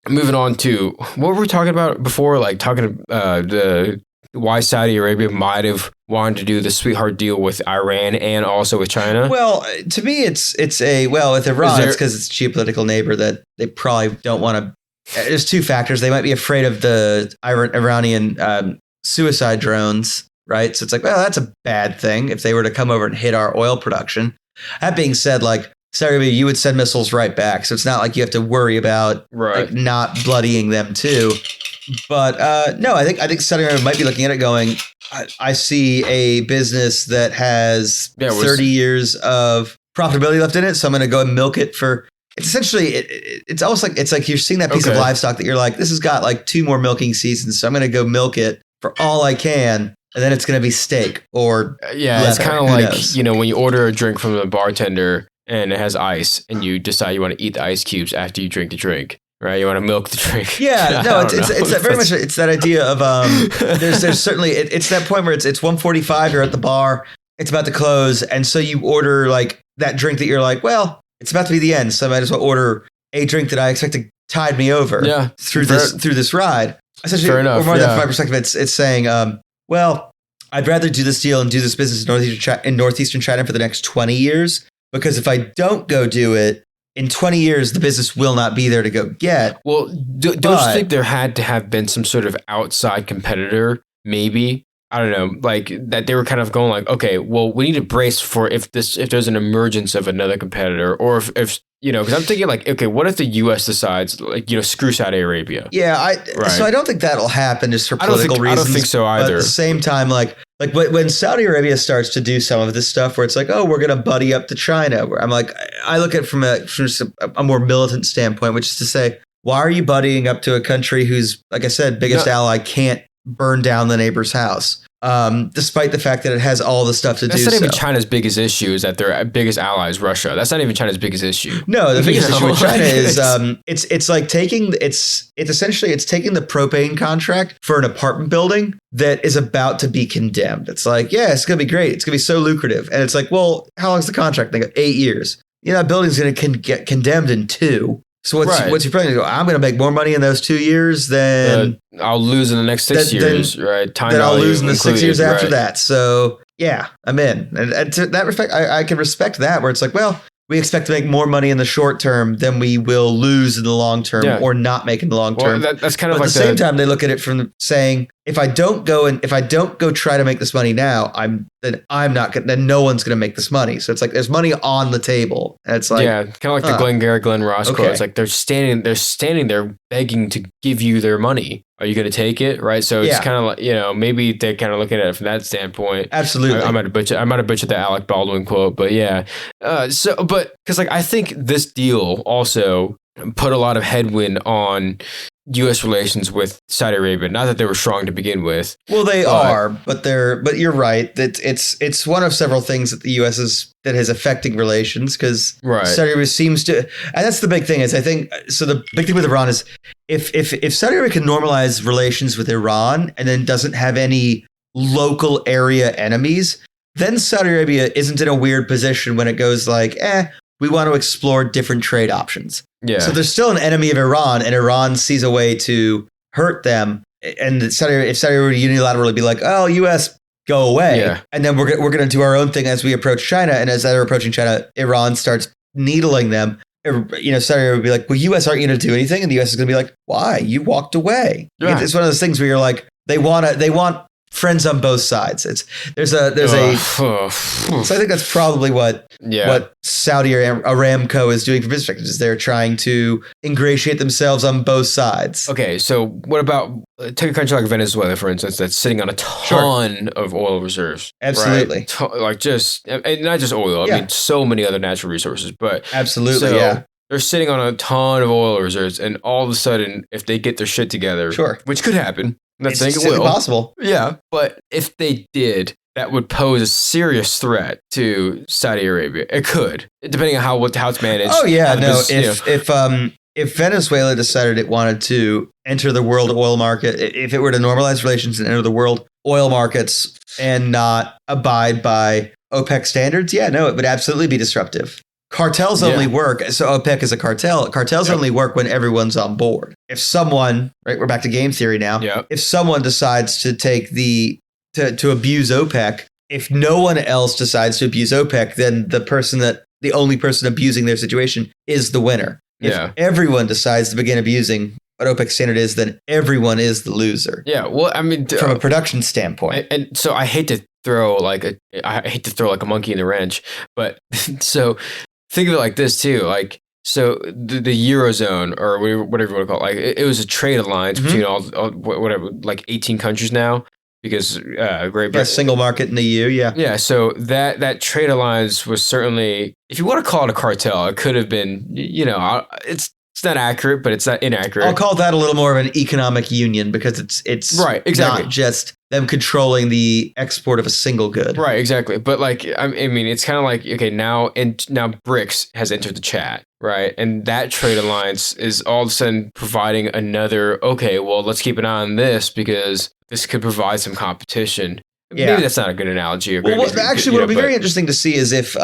moving on to what were we talking about before? Like talking the why Saudi Arabia might have wanted to do the sweetheart deal with Iran and also with China. Well, to me, it's with Iran, it's because it's a geopolitical neighbor that they probably don't want to. There's two factors. They might be afraid of the Iranian suicide drones, right? So it's like, well, that's a bad thing if they were to come over and hit our oil production. That being said, like, Saudi Arabia, you would send missiles right back. So it's not like you have to worry about like, not bloodying them too. But no, I think Saudi Arabia might be looking at it going, I see a business that has 30 years of profitability left in it. So I'm going to go and milk it for, it's essentially, it's almost like, it's like you're seeing that piece of livestock that you're like, this has got like 2 more milking seasons. So I'm going to go milk it for all I can. And then it's going to be steak or leather. It's kind of like, when you order a drink from the bartender and it has ice and you decide you want to eat the ice cubes after you drink the drink, right? You want to milk the drink. Yeah, no, it's that very much, it's that idea of, there's certainly, it's that point where it's 1:45, you're at the bar, it's about to close. And so you order like that drink that you're like, well, it's about to be the end. So I might as well order a drink that I expect to tide me over through this ride. Essentially, fair enough. Or more than from my perspective, it's saying, well, I'd rather do this deal and do this business in northeastern China for the next 20 years. Because if I don't go do it, in 20 years, the business will not be there to go get. Well, don't you think there had to have been some sort of outside competitor, maybe? I don't know, like that they were kind of going like, okay, well, we need to brace for if there's an emergence of another competitor, or if because I'm thinking like, okay, what if the U.S. decides like, screw Saudi Arabia? Yeah, so I don't think that'll happen just for political reasons. I don't think so either. But at the same time, like when Saudi Arabia starts to do some of this stuff where it's like, oh, we're going to buddy up to China. Where I'm like, I look at it from just a more militant standpoint, which is to say, why are you buddying up to a country whose, like I said, biggest ally can't burn down the neighbor's house? Despite the fact that it has all the stuff to do. That's not even China's biggest issue, is that their biggest ally is Russia. That's not even China's biggest issue. No, the biggest issue with China is it's like taking it's essentially taking the propane contract for an apartment building that is about to be condemned. It's like, yeah, it's gonna be great. It's gonna be so lucrative. And it's like, well, how long's the contract? They go 8 years. That building's gonna get condemned in 2. So what's your plan? I'm going to make more money in those 2 years than I'll lose in the next 6 years, right? Time then I'll lose in the 6 years after that. So yeah, I'm in. And to that respect, I can respect that, where it's like, well, we expect to make more money in the short term than we will lose in the long term or not make in the long term. That's kind of but like at the same time, they look at it from saying, if I don't go try to make this money now, then no one's going to make this money. So it's like there's money on the table. And it's like, kind of like the Glengarry Glen Ross quote. It's like they're standing there begging to give you their money. Are you going to take it? Right. So it's kind of like, maybe they're kind of looking at it from that standpoint. Absolutely. I might have butchered the Alec Baldwin quote, but yeah. But because I think this deal also put a lot of headwind on U.S. relations with Saudi Arabia. Not that they were strong to begin with. Well, they are, but you're right that it's one of several things that the U.S. that is affecting relations because Saudi Arabia seems to, and that's the big thing is I think so. The big thing with Iran is if Saudi Arabia can normalize relations with Iran and then doesn't have any local area enemies, then Saudi Arabia isn't in a weird position when it goes like, we want to explore different trade options. Yeah. So there's still an enemy of Iran, and Iran sees a way to hurt them. And if Saudi Arabia were to unilaterally be like, "Oh, U.S., go away," and then we're going to do our own thing as we approach China, and as they're approaching China, Iran starts needling them. Saudi Arabia would be like, "Well, U.S., aren't you going to do anything?" And the U.S. is going to be like, "Why? You walked away." Yeah. It's one of those things where you're like, they want friends on both sides. So I think that's probably what Saudi Aramco is doing from his perspective is they're trying to ingratiate themselves on both sides. Okay, so what about take a country like Venezuela, for instance, that's sitting on a ton of oil reserves. Absolutely. Right? And not just oil. I mean, so many other natural resources, but absolutely, they're sitting on a ton of oil reserves, and all of a sudden, if they get their shit together, which could happen, it's possible. Yeah, but if they did, that would pose a serious threat to Saudi Arabia. It could, depending on how it's managed. Oh yeah, if Venezuela decided it wanted to enter the world oil market, if it were to normalize relations and enter the world oil markets and not abide by OPEC standards, it would absolutely be disruptive. Cartels only work, so OPEC is a cartel. Cartels only work when everyone's on board. If someone, we're back to game theory now. If someone decides to take to abuse OPEC, if no one else decides to abuse OPEC, then the only person abusing their situation is the winner. If everyone decides to begin abusing what OPEC standard is, then everyone is the loser. Yeah, well, I mean, from a production standpoint. And so I hate to throw like a monkey in the wrench, but so think of it like this too, like. So the Eurozone, or whatever you want to call it, like it was a trade alliance between all whatever, like 18 countries now, because Great Britain, single market in the EU, yeah. So that trade alliance was certainly, if you want to call it a cartel, it could have been, it's not accurate, but it's not inaccurate. I'll call that a little more of an economic union because it's right, exactly. Not just them controlling the export of a single good. Right, exactly. But like, I mean, it's kind of like, okay, now BRICS has entered the chat, right? And that trade alliance is all of a sudden providing another, okay, well, let's keep an eye on this because this could provide some competition. Maybe that's not a good analogy. What would be very interesting to see is if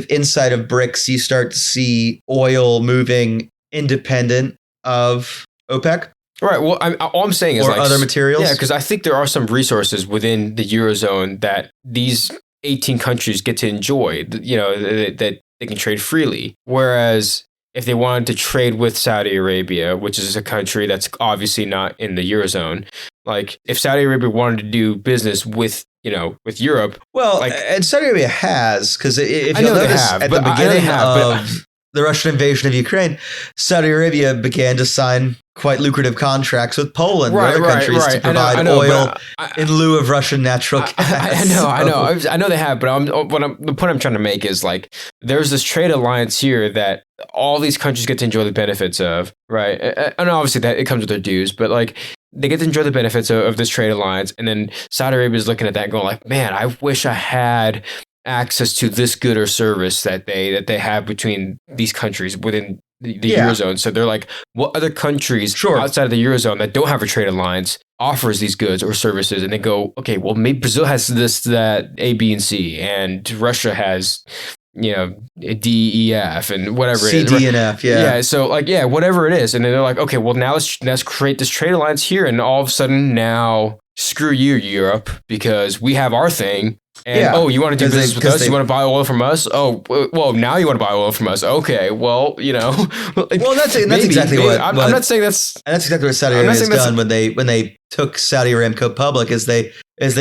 inside of BRICS you start to see oil moving independent of OPEC. Right. Well, all I'm saying is or other materials. Yeah, because I think there are some resources within the Eurozone that these 18 countries get to enjoy, that they can trade freely. Whereas if they wanted to trade with Saudi Arabia, which is a country that's obviously not in the Eurozone, like if Saudi Arabia wanted to do business with Europe. Well, and Saudi Arabia has, because if you'll notice at the beginning of the Russian invasion of Ukraine, Saudi Arabia began to sign quite lucrative contracts with Poland and other countries to provide oil in lieu of Russian natural gas. I know they have, but the point I'm trying to make is like there's this trade alliance here that all these countries get to enjoy the benefits of, right? And obviously that it comes with their dues, but like they get to enjoy the benefits of this trade alliance, and then Saudi Arabia is looking at that and going like, man, I wish I had access to this good or service that they have between these countries within the Eurozone. So they're like, what other countries outside of the Eurozone that don't have a trade alliance offers these goods or services? And they go, okay, well, maybe Brazil has this, that, A, B, and C, and Russia has, D, E, F, and whatever C, it is. D, and F, Yeah, so like, whatever it is. And then they're like, okay, well, now let's create this trade alliance here. And all of a sudden now, screw you, Europe, because we have our thing. And you want to do business with us? You want to buy oil from us? Oh, well, now you want to buy oil from us? Okay, well, Well, that's exactly what I'm not saying that's. And that's exactly what Saudi Arabia has done when they took Saudi Aramco public, is they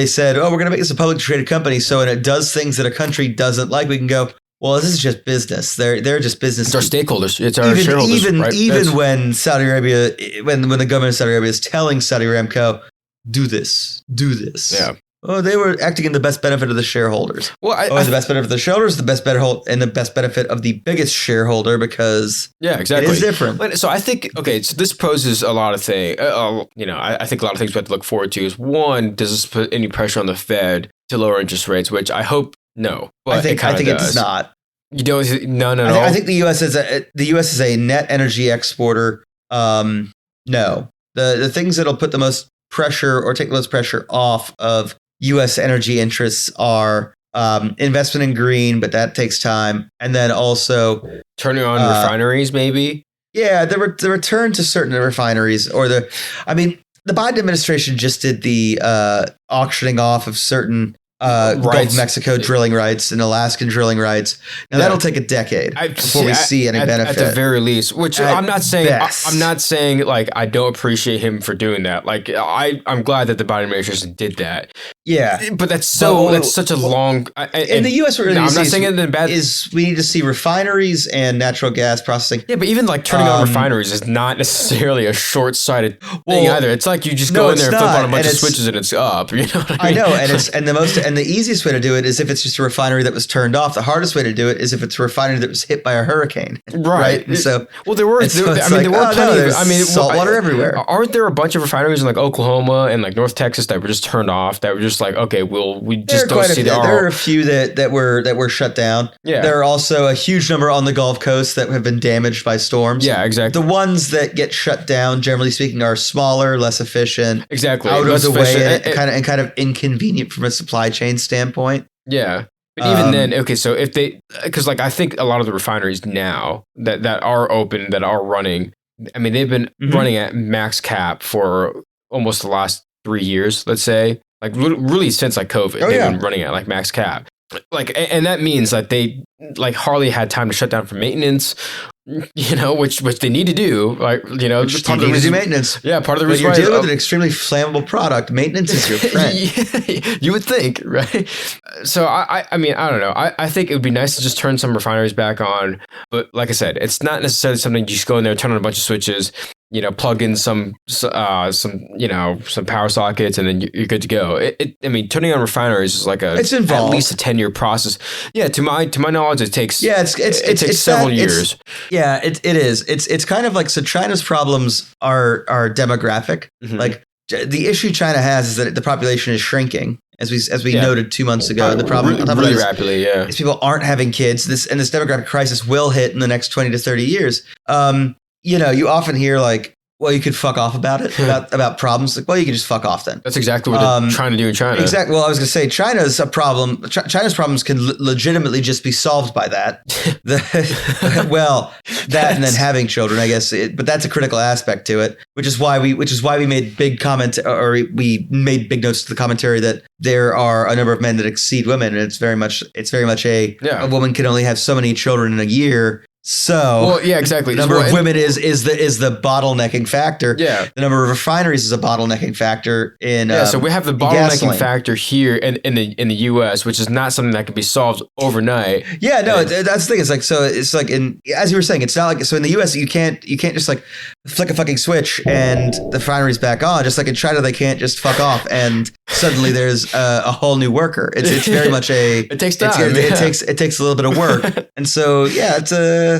said, oh, we're going to make this a publicly traded company. So when it does things that a country doesn't like, we can go, well, this is just business. They're just business. It's our stakeholders. It's our shareholders. Even when Saudi Arabia, when the government of Saudi Arabia is telling Saudi Aramco, do this. Yeah. Oh, they were acting in the best benefit of the shareholders. Well, the best benefit of the shareholders, the best benefit of the biggest shareholder, because exactly. It is different. So I think, so this poses a lot of things. I think a lot of things we have to look forward to is, one, does this put any pressure on the Fed to lower interest rates? Which I hope no. But I think it does not. You don't? No. I think the U.S. is a net energy exporter. No, the things that'll put the most pressure or take the most pressure off of U.S. energy interests are investment in green, but that takes time, and then also turning on refineries, maybe. Yeah, the return to certain refineries, the Biden administration just did the auctioning off of certain Gulf of Mexico drilling rights and Alaskan drilling rights. Now that'll take a decade before we see any benefit. At the very least, which I'm not saying. I'm not saying like I don't appreciate him for doing that. Like I'm glad that the Biden administration did that. Yeah, but that's such a long. In the U.S., I'm not saying it in bad. We need to see refineries and natural gas processing. Yeah, but even like turning on refineries is not necessarily a short-sighted thing either. It's like you just go in there, flip on a bunch of switches, and it's up. You know what I mean? I know, and the easiest way to do it is if it's just a refinery that was turned off. The hardest way to do it is if it's a refinery that was hit by a hurricane. Right. And so, there were plenty of saltwater everywhere. Aren't there a bunch of refineries in like Oklahoma and like North Texas that were just turned off? That were just like, okay, we just don't see the. There are a few that were shut down. Yeah. There are also a huge number on the Gulf Coast that have been damaged by storms. Yeah, exactly. The ones that get shut down, generally speaking, are smaller, less efficient. Exactly. Out of the way and kind of inconvenient from a supply chain standpoint. Yeah. But even then, okay, so if because like I think a lot of the refineries now that are open, that are running, I mean, they've been running at max cap for almost the last 3 years, let's say. Like really since like COVID, they've been running at like max cap. Like, and that means that they like hardly had time to shut down for maintenance, which they need to do. Like, just part of the reason maintenance. Yeah, part of the reason. When you're dealing with an extremely flammable product, maintenance is your friend. Yeah, you would think, right? So I mean, I don't know. I think it would be nice to just turn some refineries back on, but like I said, it's not necessarily something you just go in there, turn on a bunch of switches, plug in some power sockets, and then you're good to go. I mean, turning on refineries is like it's involved. At least a 10-year process. Yeah, to my knowledge, it takes. Yeah, it takes several years. Yeah, it is. It's kind of like, so China's problems are demographic. Mm-hmm. Like the issue China has is that the population is shrinking, as we noted 2 months ago. The problem really rapidly, is people aren't having kids. This demographic crisis will hit in the next 20 to 30 years. You often hear like, well, you could fuck off about it, about problems. Like, well, you can just fuck off then. That's exactly what they're trying to do in China. Exactly. Well, I was going to say China's a problem. China's problems can legitimately just be solved by that. And then having children, I guess. But that's a critical aspect to it, which is why we made big comments, or we made big notes to the commentary that there are a number of men that exceed women, and it's very much a woman can only have so many children in a year. So, exactly. The number of women is the bottlenecking factor. Yeah. The number of refineries is a bottlenecking factor in. So we have the bottlenecking factor here in the U.S., which is not something that can be solved overnight. Yeah, no, that's the thing. It's like as you were saying, it's not like, so in the U.S. you can't just like flick a fucking switch and the refinery's back on. Just like in China, they can't just fuck off and suddenly there's a whole new worker. It's very much it takes time. It takes a little bit of work, and so it's a.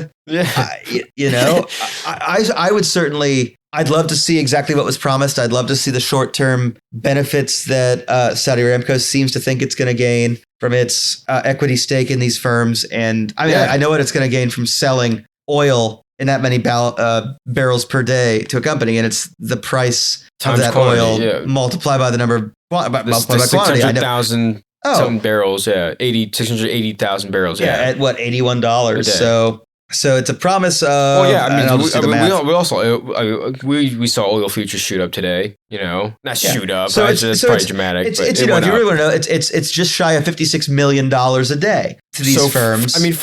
I would certainly. I'd love to see exactly what was promised. I'd love to see the short-term benefits that Saudi Aramco seems to think it's going to gain from its equity stake in these firms. And I mean, I know what it's going to gain from selling oil in that many barrels per day to a company, and it's the price of that quantity, oil multiplied by the number of quantity. 600,000 some barrels, 680,000 barrels. At what, $81? So. So it's a promise of. Well, yeah, I mean, we saw oil futures shoot up today. Not shoot up. So that's probably dramatic. It's if you really want to know, it's just shy of $56 million a day to these firms. I mean,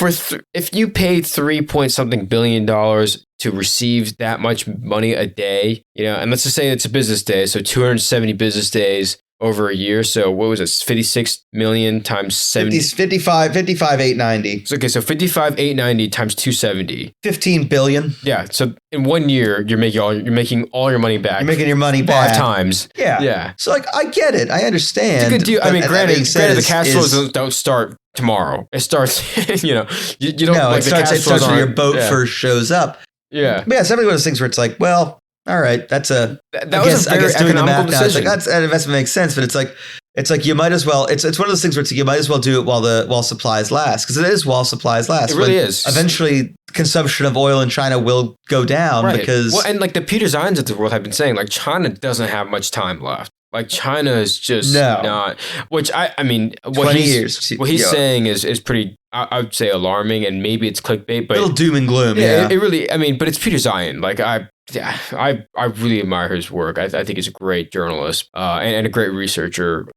if you paid $3 billion to receive that much money a day, and let's just say it's a business day, so 270 business days over a year. So what was it? 56 million times 70. 55,890. Okay, so 55,890 times 270. 15 billion. Yeah. So in 1 year, you're making all your money back. You're making your money back 5 times. Yeah. Yeah. So I get it. I understand. It's a good deal. I mean, granted, the cash flows don't start tomorrow. It starts. You don't. No, it starts when your boat first shows up. Yeah. But yeah, it's definitely one of those things where it's like, well. All right, that's I was a very doing the math now. It's decision. like that investment makes sense, but it's like you might as well. It's one of those things where it's like you might as well do it while supplies last, because it is while supplies last. It really is. Eventually, consumption of oil in China will go down because and like the Peter Zines of the world have been saying, like China doesn't have much time left. Like China is just not. Which I mean, 20 years. What he's saying is pretty. I would say alarming, and maybe it's clickbait, but a little doom and gloom. Yeah, it really. I mean, but it's Peter Zion. Like I really admire his work. I think he's a great journalist and a great researcher.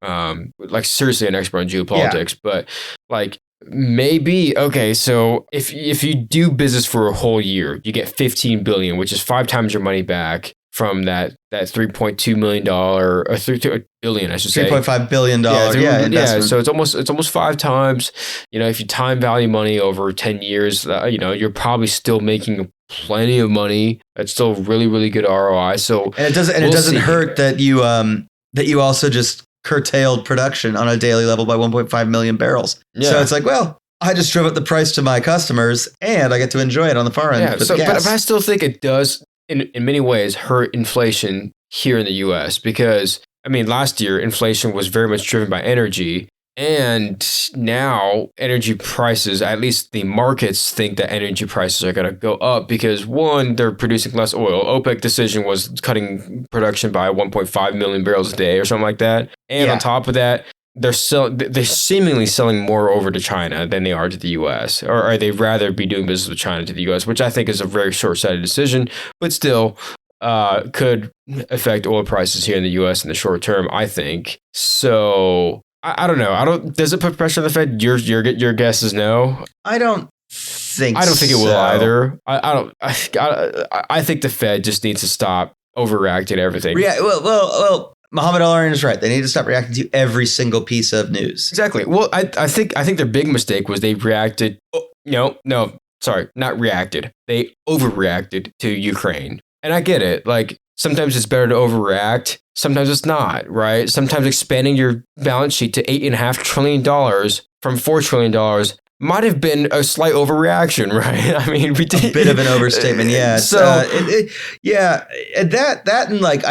Like seriously an expert on geopolitics. But like maybe okay. So if you do business for a whole year, you get 15 billion, which is 5 times your money back from that $3.2 million or $3 billion, I should say. $3.5 billion. Yeah. So it's almost 5 times. If you time value money over 10 years, you're probably still making plenty of money. That's still really, really good ROI. So and it doesn't hurt that you also just curtailed production on a daily level by 1.5 million barrels. Yeah. So it's like, well, I just drove up the price to my customers and I get to enjoy it on the far end. Yeah. But I still think it does in many ways hurt inflation here in the US because I mean last year inflation was very much driven by energy. And now energy prices, at least the markets think that energy prices are going to go up because one, they're producing less oil. OPEC decision was cutting production by 1.5 million barrels a day or something like that. And on top of that, they're seemingly selling more over to China than they are to the US, or they'd rather be doing business with China to the US, which I think is a very short-sighted decision, but still could affect oil prices here in the US in the short term, I think. So I don't know. Does it put pressure on the Fed? Your guess is no. I don't think it will either. I think the Fed just needs to stop overreacting to everything. Yeah. Well. Muhammad Al-Arian is right. They need to stop reacting to every single piece of news. Exactly. Well, I think their big mistake was they reacted. No, sorry, not reacted. They overreacted to Ukraine, and I get it. Like sometimes it's better to overreact. Sometimes it's not. Right. Sometimes expanding your balance sheet to $8.5 trillion from $4 trillion might have been a slight overreaction, right? I mean, we did a bit of an overstatement. Yeah. So and that and like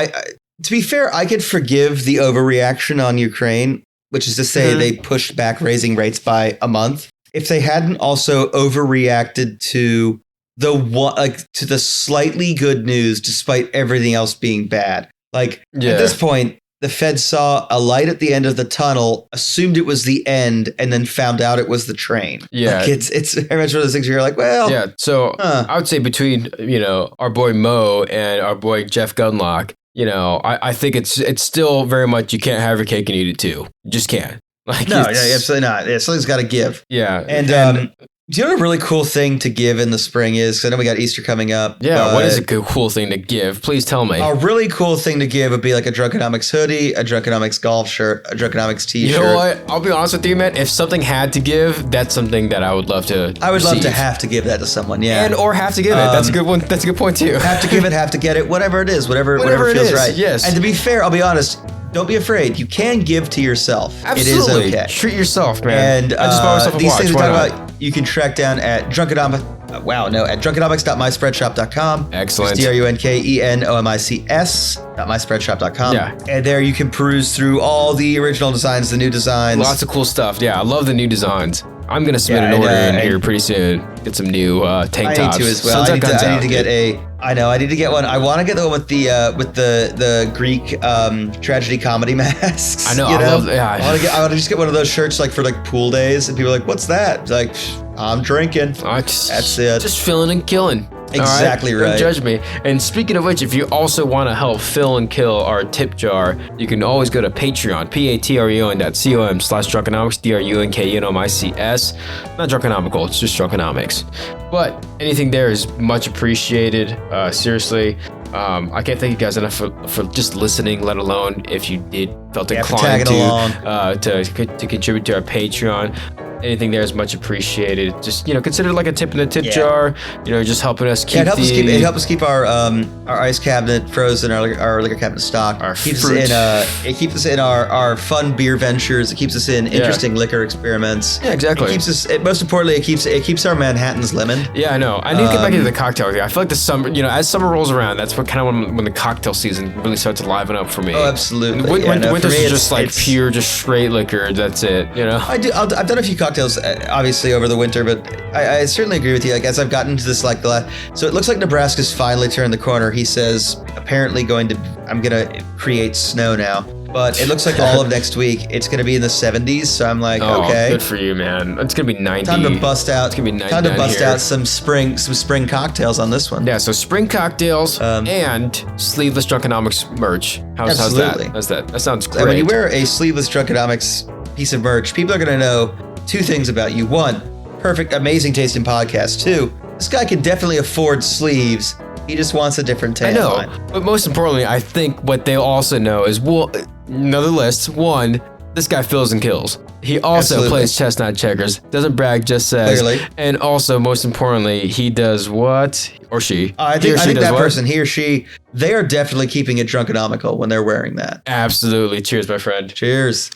to be fair, I could forgive the overreaction on Ukraine, which is to say they pushed back raising rates by a month. If they hadn't also overreacted to the slightly good news, despite everything else being bad. Like at this point, the Fed saw a light at the end of the tunnel, assumed it was the end, and then found out it was the train. Yeah, like it's very much one of those things where you're like, well, yeah. So I would say between our boy Mo and our boy Jeff Gundlach. I think it's still very much you can't have your cake and eat it too. You just can't. Like absolutely not. Yeah, something's got to give. Yeah, and do you know what a really cool thing to give in the spring is? Because I know we got Easter coming up. Yeah, what is a cool thing to give? Please tell me. A really cool thing to give would be like a Drunkenomics hoodie, a Drunkenomics golf shirt, a Drunkenomics t-shirt. You know what? I'll be honest with you, man. If something had to give, that's something that I would love to I would receive. love to have to give that to someone, yeah. And or have to give it. That's a good one. That's a good point too. Have to give it, have to get it, whatever it is, whatever it feels is, right. Yes. And to be fair, I'll be honest, don't be afraid. You can give to yourself. Absolutely. It is okay. Treat yourself, man. And I just bought myself a these watch. things we talk about, you can track down at drunkenomics.myspreadsshop.com. Excellent. drunkenomics.myspreadsshop.com. Yeah. And there you can peruse through all the original designs, the new designs. Lots of cool stuff. Yeah, I love the new designs. I'm going to submit an order in here pretty soon. Get some new tank tops. I need to as well. I need to get I need to get one. I want to get the one with the Greek tragedy comedy masks. I know. I want to just get one of those shirts like for like pool days, and people are like, "What's that?" It's like, I'm drinking. That's it. Just filling and killing. Exactly right. Don't judge me. And speaking of which, if you also want to help fill and kill our tip jar, you can always go to Patreon, patreon.com/Drunkenomics, DRUNKENOMICS. Not Drunkenomical, it's just Drunkenomics. But anything there is much appreciated. Seriously. I can't thank you guys enough for just listening, let alone if you felt inclined to contribute to our Patreon. Anything there is much appreciated. Just consider it like a tip in the tip jar. Just helping us keep. It helps us keep our ice cabinet frozen, our liquor cabinet stocked. Our keeps fruit. It keeps us in our fun beer ventures. It keeps us in interesting liquor experiments. Yeah, exactly. It keeps us. Most importantly, it keeps our Manhattans lemon. Yeah, I know. I need to get back into the cocktail. I feel like the summer. As summer rolls around, that's what kind of when the cocktail season really starts to liven up for me. Oh, absolutely. Winter's just like pure, just straight liquor. That's it. I've done a few cocktails, obviously over the winter, but I certainly agree with you. Like as I've gotten into this, so it looks like Nebraska's finally turned the corner. He says apparently I'm gonna create snow now, but it looks like all of next week it's gonna be in the 70s. So I'm like, okay, good for you, man. It's gonna be 90. Time to bust out. It's gonna be 90. Time to bust out some spring cocktails on this one. Yeah, so spring cocktails and sleeveless Drunkenomics merch. How's that? That sounds great. And when you wear a sleeveless Drunkenomics piece of merch, people are gonna know two things about you. One, perfect, amazing taste in podcasts. Two, this guy can definitely afford sleeves. He just wants a different tan line. But most importantly, I think what they also know is, another list. One, this guy fills and kills. He also plays chestnut checkers. Doesn't brag, just says. Clearly. And also, most importantly, he does what? Or she. I think that person, he or she, they are definitely keeping it Drunkenomical when they're wearing that. Absolutely. Cheers, my friend. Cheers.